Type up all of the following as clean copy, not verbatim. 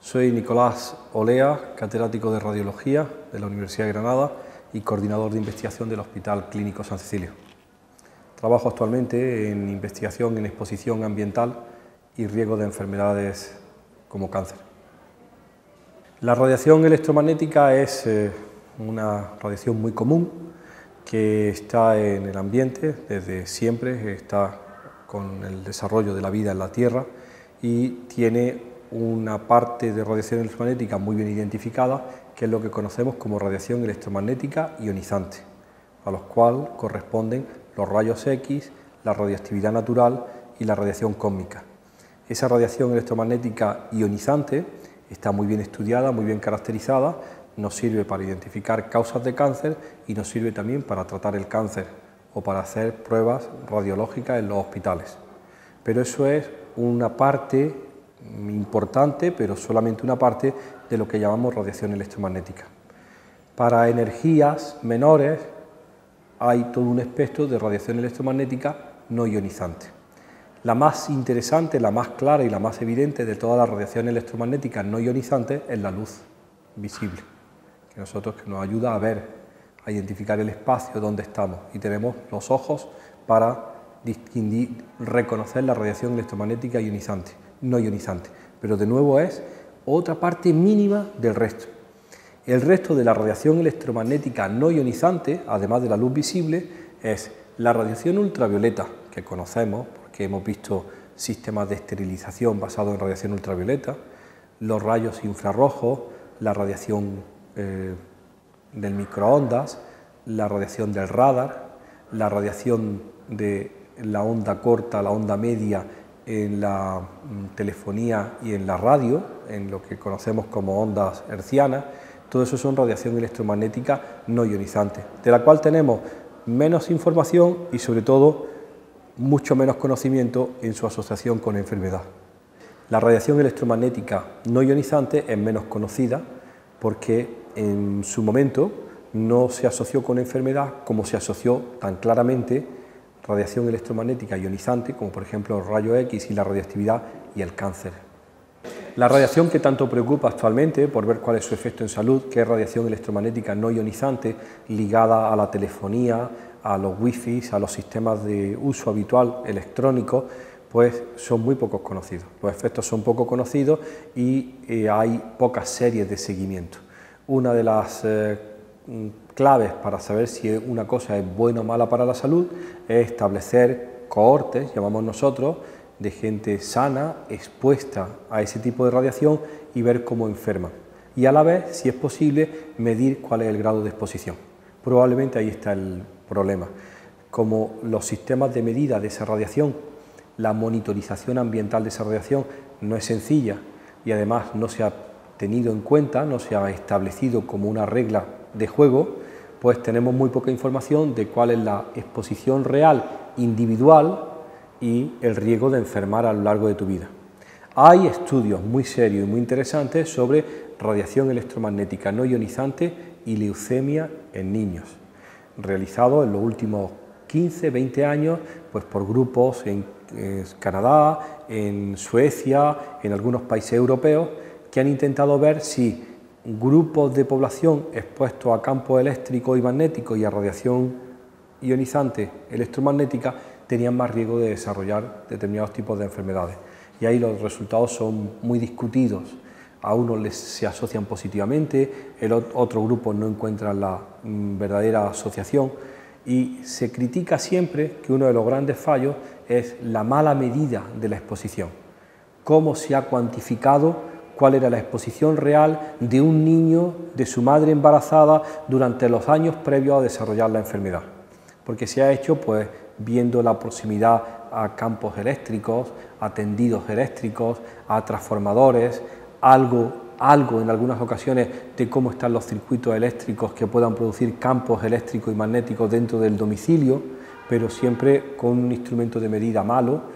Soy Nicolás Olea, catedrático de Radiología de la Universidad de Granada y coordinador de investigación del Hospital Clínico San Cecilio. Trabajo actualmente en investigación en exposición ambiental y riesgo de enfermedades como cáncer. La radiación electromagnética es una radiación muy común que está en el ambiente desde siempre, está con el desarrollo de la vida en la Tierra y tiene una parte de radiación electromagnética muy bien identificada, que es lo que conocemos como radiación electromagnética ionizante, a los cuales corresponden los rayos X, la radioactividad natural y la radiación cósmica. Esa radiación electromagnética ionizante está muy bien estudiada, muy bien caracterizada, nos sirve para identificar causas de cáncer y nos sirve también para tratar el cáncer o para hacer pruebas radiológicas en los hospitales. Pero eso es una parte importante, pero solamente una parte de lo que llamamos radiación electromagnética. Para energías menores hay todo un espectro de radiación electromagnética no ionizante. La más interesante, la más clara y la más evidente de todas las radiaciones electromagnéticas no ionizantes es la luz visible, que nos ayuda a ver, a identificar el espacio donde estamos, y tenemos los ojos para distinguir, reconocer la radiación electromagnética ionizante, no ionizante, pero de nuevo es otra parte mínima del resto. El resto de la radiación electromagnética no ionizante, además de la luz visible, es la radiación ultravioleta, que conocemos porque hemos visto sistemas de esterilización basados en radiación ultravioleta, los rayos infrarrojos, la radiación del microondas, la radiación del radar, la radiación de la onda corta, la onda media en la telefonía y en la radio, en lo que conocemos como ondas hertzianas. Todo eso son radiación electromagnética no ionizante, de la cual tenemos menos información y sobre todo mucho menos conocimiento en su asociación con enfermedad. La radiación electromagnética no ionizante es menos conocida porque en su momento no se asoció con enfermedad como se asoció tan claramente radiación electromagnética ionizante, como por ejemplo los rayos X y la radioactividad y el cáncer. La radiación que tanto preocupa actualmente, por ver cuál es su efecto en salud, que es radiación electromagnética no ionizante, ligada a la telefonía, a los wifi, a los sistemas de uso habitual electrónicos, pues son muy pocos conocidos. Los efectos son poco conocidos y hay pocas series de seguimiento. Una de las claves para saber si una cosa es buena o mala para la salud es establecer cohortes, llamamos nosotros, de gente sana, expuesta a ese tipo de radiación y ver cómo enferman. Y a la vez, si es posible, medir cuál es el grado de exposición. Probablemente ahí está el problema. Como los sistemas de medida de esa radiación, la monitorización ambiental de esa radiación no es sencilla y además no se ha tenido en cuenta, no se ha establecido como una regla de juego, pues tenemos muy poca información de cuál es la exposición real individual y el riesgo de enfermar a lo largo de tu vida. Hay estudios muy serios y muy interesantes sobre radiación electromagnética no ionizante y leucemia en niños, realizados en los últimos 15-20 años pues por grupos en Canadá, en Suecia, en algunos países europeos, que han intentado ver si grupos de población expuestos a campos eléctricos y magnéticos y a radiación ionizante electromagnética tenían más riesgo de desarrollar determinados tipos de enfermedades. Y ahí los resultados son muy discutidos. A unos se asocian positivamente, otro grupo no encuentran la verdadera asociación y se critica siempre que uno de los grandes fallos es la mala medida de la exposición. Cómo se ha cuantificado cuál era la exposición real de un niño, de su madre embarazada, durante los años previos a desarrollar la enfermedad. Porque se ha hecho pues viendo la proximidad a campos eléctricos, a tendidos eléctricos, a transformadores, algo en algunas ocasiones de cómo están los circuitos eléctricos que puedan producir campos eléctricos y magnéticos dentro del domicilio, pero siempre con un instrumento de medida malo.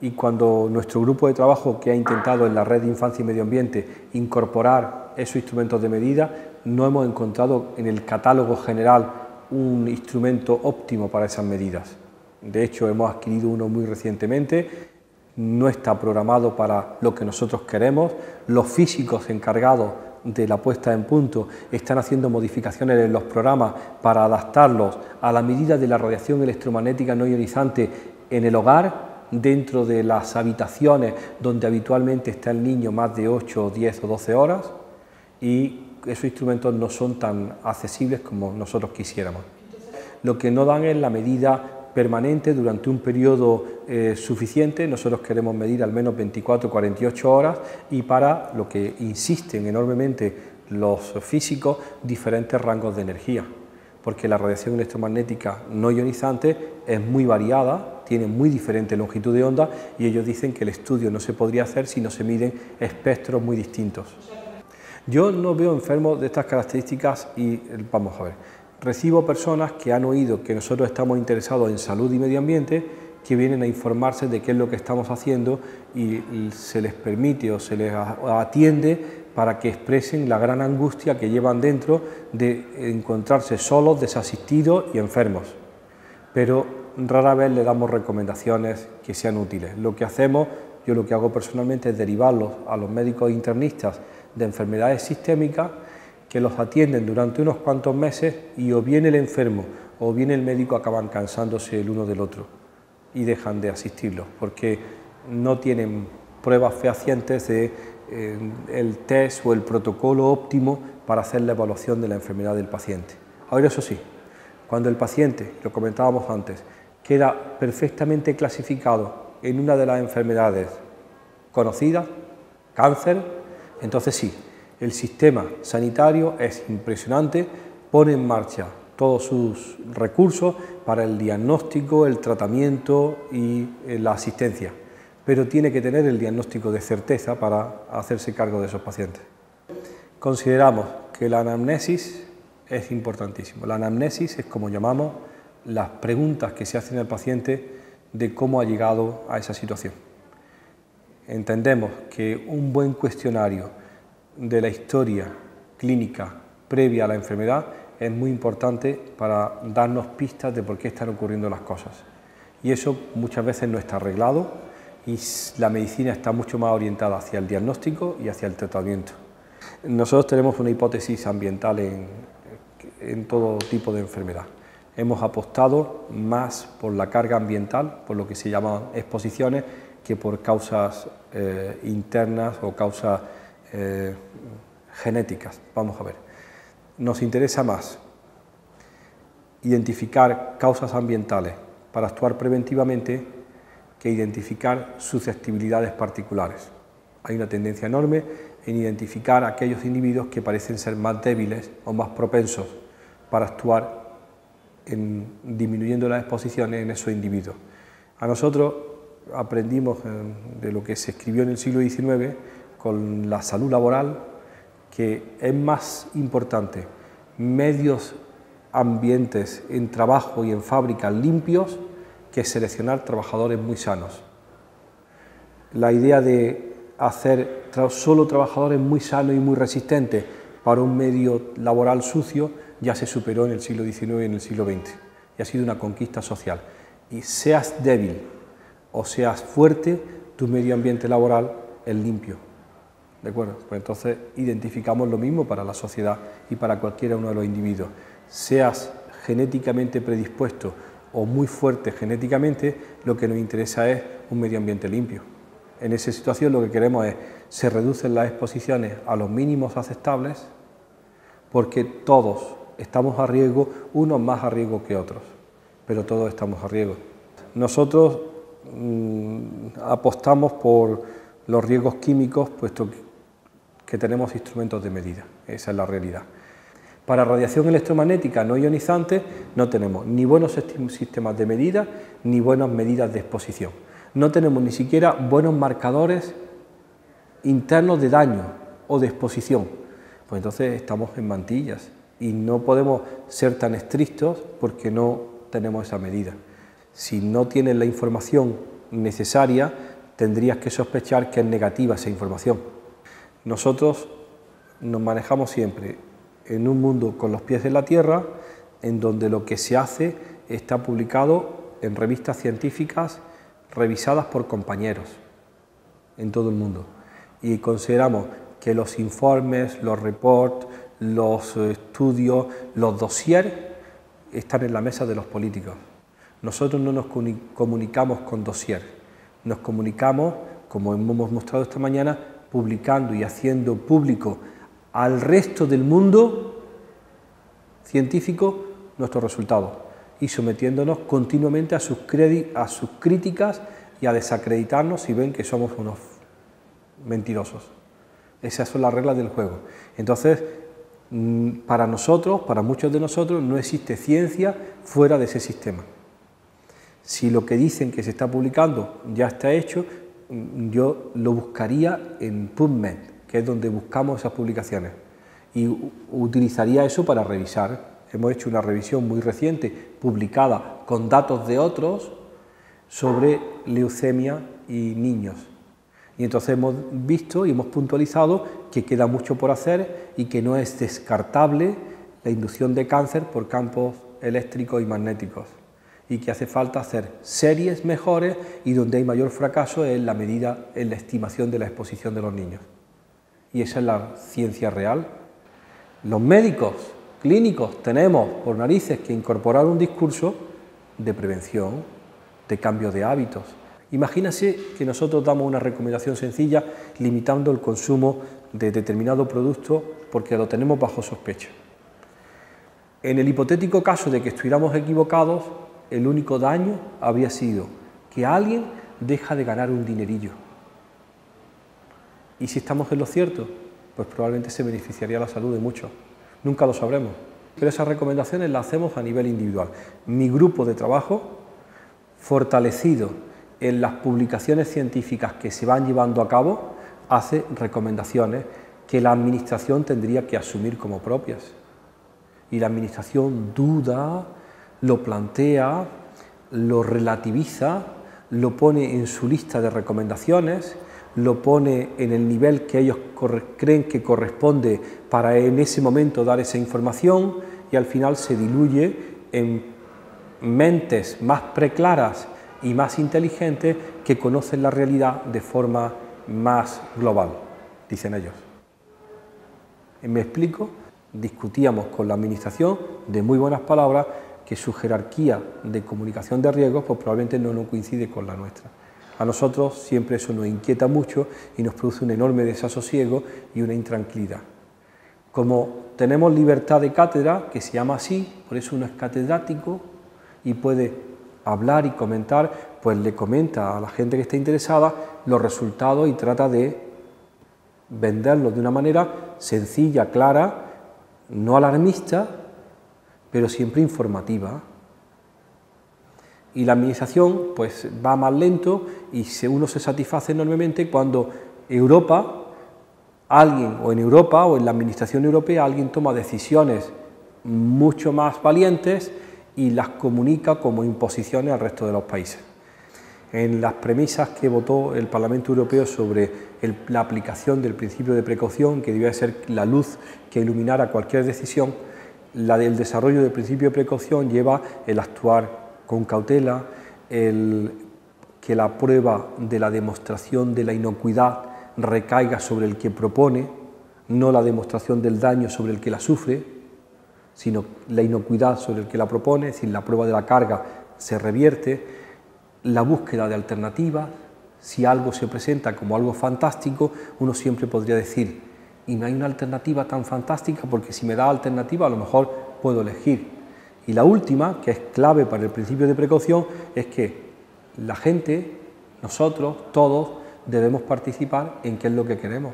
Y cuando nuestro grupo de trabajo, que ha intentado en la Red de Infancia y Medio Ambiente incorporar esos instrumentos de medida, no hemos encontrado en el catálogo general un instrumento óptimo para esas medidas. De hecho, hemos adquirido uno muy recientemente no está programado para lo que nosotros queremos. Los físicos encargados de la puesta en punto están haciendo modificaciones en los programas para adaptarlos a la medida de la radiación electromagnética no ionizante en el hogar, dentro de las habitaciones donde habitualmente está el niño más de 8, 10 o 12 horas, y esos instrumentos no son tan accesibles como nosotros quisiéramos. Lo que no dan es la medida permanente durante un periodo suficiente. Nosotros queremos medir al menos 24 o 48 horas, y para lo que insisten enormemente los físicos, diferentes rangos de energía, porque la radiación electromagnética no ionizante es muy variada, tiene muy diferente longitud de onda, y ellos dicen que el estudio no se podría hacer si no se miden espectros muy distintos. Yo no veo enfermos de estas características y vamos a ver, recibo personas que han oído que nosotros estamos interesados en salud y medio ambiente, que vienen a informarse de qué es lo que estamos haciendo, y se les permite o se les atiende para que expresen la gran angustia que llevan dentro de encontrarse solos, desasistidos y enfermos. Pero rara vez le damos recomendaciones que sean útiles. Lo que hacemos, yo lo que hago personalmente es derivarlos a los médicos internistas de enfermedades sistémicas, que los atienden durante unos cuantos meses, y o bien el enfermo o bien el médico acaban cansándose el uno del otro y dejan de asistirlos, porque no tienen pruebas fehacientes de el test o el protocolo óptimo para hacer la evaluación de la enfermedad del paciente. Ahora, eso sí, cuando el paciente, lo comentábamos antes, queda perfectamente clasificado en una de las enfermedades conocidas, cáncer, entonces sí, el sistema sanitario es impresionante, pone en marcha todos sus recursos para el diagnóstico, el tratamiento y la asistencia, pero tiene que tener el diagnóstico de certeza para hacerse cargo de esos pacientes. Consideramos que la anamnesis es importantísimo. La anamnesis es como llamamos las preguntas que se hacen al paciente de cómo ha llegado a esa situación. Entendemos que un buen cuestionario de la historia clínica previa a la enfermedad es muy importante para darnos pistas de por qué están ocurriendo las cosas. Y eso muchas veces no está arreglado, y la medicina está mucho más orientada hacia el diagnóstico y hacia el tratamiento. Nosotros tenemos una hipótesis ambiental en todo tipo de enfermedad. Hemos apostado más por la carga ambiental, por lo que se llaman exposiciones, que por causas internas o causas genéticas. Vamos a ver. Nos interesa más identificar causas ambientales para actuar preventivamente que identificar susceptibilidades particulares. Hay una tendencia enorme en identificar a aquellos individuos que parecen ser más débiles o más propensos para actuar disminuyendo las exposiciones en esos individuos. A nosotros aprendimos de lo que se escribió en el siglo XIX con la salud laboral, que es más importante medios ambientes en trabajo y en fábricas limpios que seleccionar trabajadores muy sanos. La idea de hacer solo trabajadores muy sanos y muy resistentes para un medio laboral sucio ya se superó en el siglo XIX y en el siglo XX, y ha sido una conquista social. Y seas débil o seas fuerte, tu medio ambiente laboral es limpio. ¿De acuerdo? Pues entonces identificamos lo mismo para la sociedad y para cualquiera uno de los individuos. Seas genéticamente predispuesto o muy fuerte genéticamente, lo que nos interesa es un medio ambiente limpio. En esa situación lo que queremos es se reducen las exposiciones a los mínimos aceptables, porque todos estamos a riesgo, unos más a riesgo que otros, pero todos estamos a riesgo. Nosotros apostamos por los riesgos químicos, puesto que tenemos instrumentos de medida, esa es la realidad. Para radiación electromagnética no ionizante no tenemos ni buenos sistemas de medida ni buenas medidas de exposición. No tenemos ni siquiera buenos marcadores internos de daño o de exposición. Pues entonces estamos en mantillas y no podemos ser tan estrictos porque no tenemos esa medida. Si no tienes la información necesaria, tendrías que sospechar que es negativa esa información. Nosotros nos manejamos siempre en un mundo con los pies en la tierra, en donde lo que se hace está publicado en revistas científicas revisadas por compañeros. en todo el mundo. Y consideramos que los informes, los reports, los estudios, los dossiers están en la mesa de los políticos. Nosotros no nos comunicamos con dossiers, nos comunicamos, como hemos mostrado esta mañana, publicando y haciendo público al resto del mundo científico nuestros resultados y sometiéndonos continuamente a sus críticas y a desacreditarnos si ven que somos unos mentirosos. Esas son las reglas del juego. Entonces, para nosotros, para muchos de nosotros, no existe ciencia fuera de ese sistema. Si lo que dicen que se está publicando ya está hecho, yo lo buscaría en PubMed, que es donde buscamos esas publicaciones, y utilizaría eso para revisar. Hemos hecho una revisión muy reciente, publicada con datos de otros, sobre leucemia y niños. Y entonces hemos visto y hemos puntualizado que queda mucho por hacer y que no es descartable la inducción de cáncer por campos eléctricos y magnéticos, y que hace falta hacer series mejores y donde hay mayor fracaso es la medida, en la estimación de la exposición de los niños. Y esa es la ciencia real. Los médicos clínicos tenemos por narices que incorporar un discurso de prevención, de cambio de hábitos. Imagínense que nosotros damos una recomendación sencilla limitando el consumo de determinado producto porque lo tenemos bajo sospecha. En el hipotético caso de que estuviéramos equivocados, el único daño habría sido que alguien deja de ganar un dinerillo. Y si estamos en lo cierto, pues probablemente se beneficiaría la salud de muchos. Nunca lo sabremos. Pero esas recomendaciones las hacemos a nivel individual. Mi grupo de trabajo, fortalecido en las publicaciones científicas que se van llevando a cabo, hace recomendaciones que la Administración tendría que asumir como propias. Y la Administración duda, lo plantea, lo relativiza, lo pone en su lista de recomendaciones, lo pone en el nivel que ellos creen que corresponde para en ese momento dar esa información y al final se diluye en mentes más preclaras y más inteligentes que conocen la realidad de forma más global, dicen ellos. ¿Me explico? Discutíamos con la Administración de muy buenas palabras que su jerarquía de comunicación de riesgos pues probablemente no coincide con la nuestra. A nosotros siempre eso nos inquieta mucho y nos produce un enorme desasosiego y una intranquilidad. Como tenemos libertad de cátedra, que se llama así, por eso uno es catedrático y puede hablar y comentar, pues le comenta a la gente que está interesada los resultados y trata de venderlos de una manera sencilla, clara, no alarmista, pero siempre informativa. Y la Administración pues va más lento y uno se satisface enormemente cuando Europa, alguien o en Europa o en la Administración Europea alguien toma decisiones mucho más valientes y las comunica como imposiciones al resto de los países. En las premisas que votó el Parlamento Europeo sobre la aplicación del principio de precaución, que debía ser la luz que iluminara cualquier decisión, la del desarrollo del principio de precaución lleva el actuar con cautela, que la prueba de la demostración de la inocuidad recaiga sobre el que propone, no la demostración del daño sobre el que la sufre, sino la inocuidad sobre el que la propone, es decir, la prueba de la carga se revierte, la búsqueda de alternativas. Si algo se presenta como algo fantástico, uno siempre podría decir, y no hay una alternativa tan fantástica porque si me da alternativa a lo mejor puedo elegir. Y la última, que es clave para el principio de precaución, es que la gente, nosotros, todos, debemos participar en qué es lo que queremos.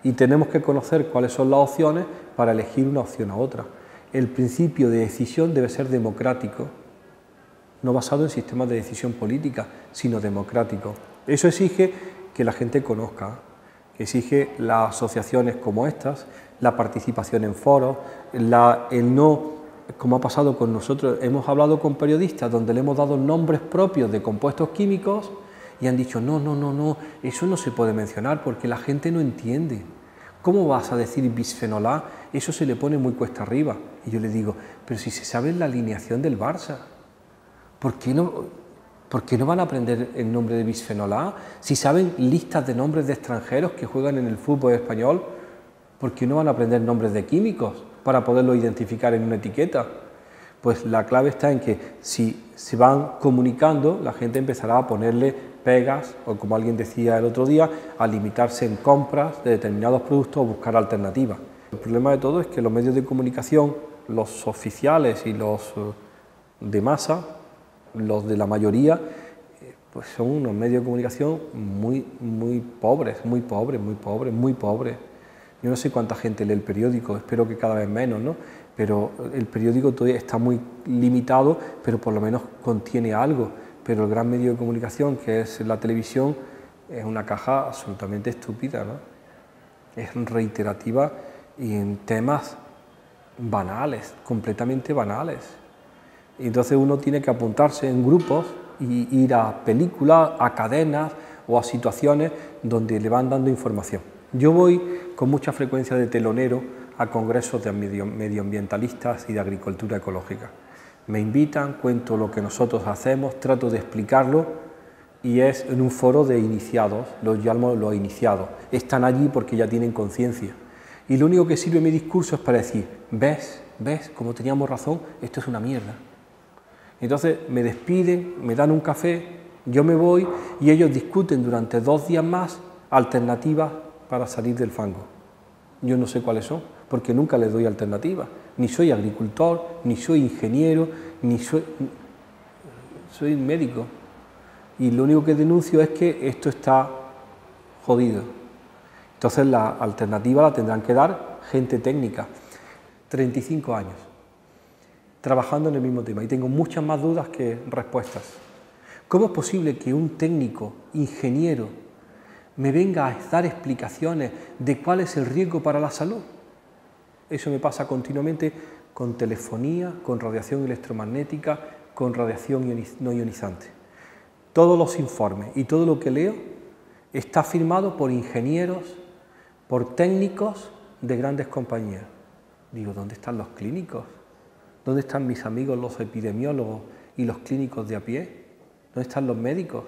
Y tenemos que conocer cuáles son las opciones para elegir una opción a otra. El principio de decisión debe ser democrático, no basado en sistemas de decisión política, sino democrático. Eso exige que la gente conozca, exige las asociaciones como estas, la participación en foros, el no... Como ha pasado con nosotros, hemos hablado con periodistas donde le hemos dado nombres propios de compuestos químicos y han dicho, no, eso no se puede mencionar porque la gente no entiende. ¿Cómo vas a decir bisfenol A? Eso se le pone muy cuesta arriba. Y yo le digo, pero si se sabe la alineación del Barça, ¿por qué no? ¿Por qué no van a aprender el nombre de bisfenol A? Si saben listas de nombres de extranjeros que juegan en el fútbol español, ¿por qué no van a aprender nombres de químicos para poderlos identificar en una etiqueta? Pues la clave está en que si se van comunicando, la gente empezará a ponerle pegas, o como alguien decía el otro día, a limitarse en compras de determinados productos o buscar alternativas. El problema de todo es que los medios de comunicación, los oficiales y los de masa, los de la mayoría, pues son unos medios de comunicación muy pobres. Yo no sé cuánta gente lee el periódico, espero que cada vez menos, ¿no? Pero el periódico todavía está muy limitado, pero por lo menos contiene algo. Pero el gran medio de comunicación, que es la televisión, es una caja absolutamente estúpida, ¿no? Es reiterativa y en temas banales, completamente banales. Y entonces uno tiene que apuntarse en grupos y ir a películas, a cadenas o a situaciones donde le van dando información. Yo voy con mucha frecuencia de telonero a congresos de medioambientalistas y de agricultura ecológica. Me invitan, cuento lo que nosotros hacemos, trato de explicarlo y es en un foro de iniciados, los llamo los iniciados. Están allí porque ya tienen conciencia. Y lo único que sirve mi discurso es para decir, ves, como teníamos razón, esto es una mierda. Entonces me despiden, me dan un café, yo me voy y ellos discuten durante 2 días más alternativas para salir del fango. Yo no sé cuáles son, porque nunca les doy alternativas. Ni soy agricultor, ni soy ingeniero, ni soy médico. Y lo único que denuncio es que esto está jodido. Entonces la alternativa la tendrán que dar gente técnica. 35 años trabajando en el mismo tema y tengo muchas más dudas que respuestas. ¿Cómo es posible que un técnico, ingeniero, me venga a dar explicaciones de cuál es el riesgo para la salud? Eso me pasa continuamente con telefonía, con radiación electromagnética, con radiación no ionizante. Todos los informes y todo lo que leo está firmado por ingenieros, por técnicos de grandes compañías. Digo, ¿dónde están los clínicos? ¿Dónde están mis amigos los epidemiólogos y los clínicos de a pie? ¿Dónde están los médicos?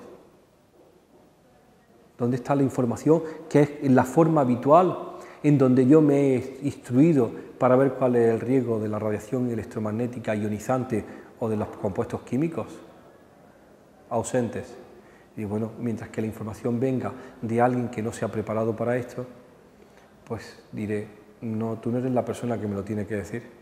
¿Dónde está la información que es la forma habitual en donde yo me he instruido para ver cuál es el riesgo de la radiación electromagnética ionizante o de los compuestos químicos? Ausentes. Y bueno, mientras que la información venga de alguien que no se ha preparado para esto, pues diré, no, tú no eres la persona que me lo tiene que decir.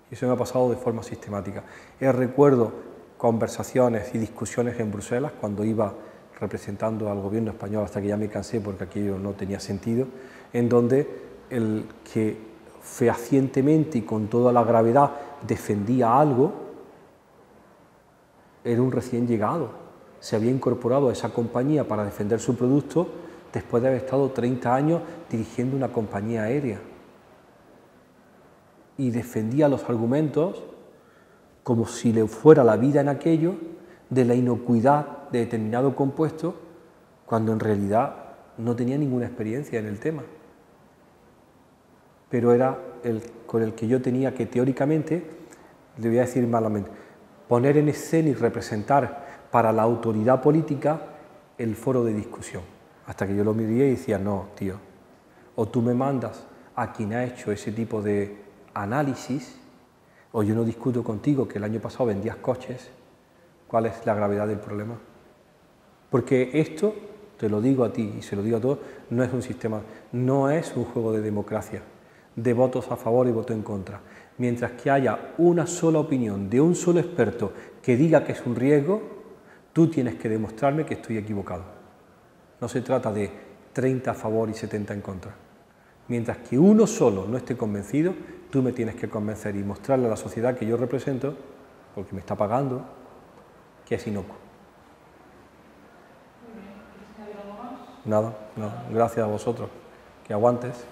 Y eso me ha pasado de forma sistemática. Recuerdo conversaciones y discusiones en Bruselas cuando iba representando al gobierno español hasta que ya me cansé porque aquello no tenía sentido, en donde el que fehacientemente y con toda la gravedad defendía algo era un recién llegado. Se había incorporado a esa compañía para defender su producto después de haber estado 30 años dirigiendo una compañía aérea. Y defendía los argumentos como si le fuera la vida en aquello de la inocuidad de determinado compuesto, cuando en realidad no tenía ninguna experiencia en el tema. Pero era el con el que yo tenía que teóricamente, le voy a decir malamente, poner en escena y representar para la autoridad política el foro de discusión. Hasta que yo lo miré y decía, no, tío, o tú me mandas a quien ha hecho ese tipo de análisis, o yo no discuto contigo que el año pasado vendías coches. ¿Cuál es la gravedad del problema? Porque esto, te lo digo a ti y se lo digo a todos, no es un sistema, no es un juego de democracia, de votos a favor y voto en contra. Mientras que haya una sola opinión de un solo experto que diga que es un riesgo, tú tienes que demostrarme que estoy equivocado. No se trata de 30 a favor y 70 en contra. Mientras que uno solo no esté convencido, tú me tienes que convencer y mostrarle a la sociedad que yo represento, porque me está pagando, que es inocuo. Nada, gracias a vosotros, que aguantes.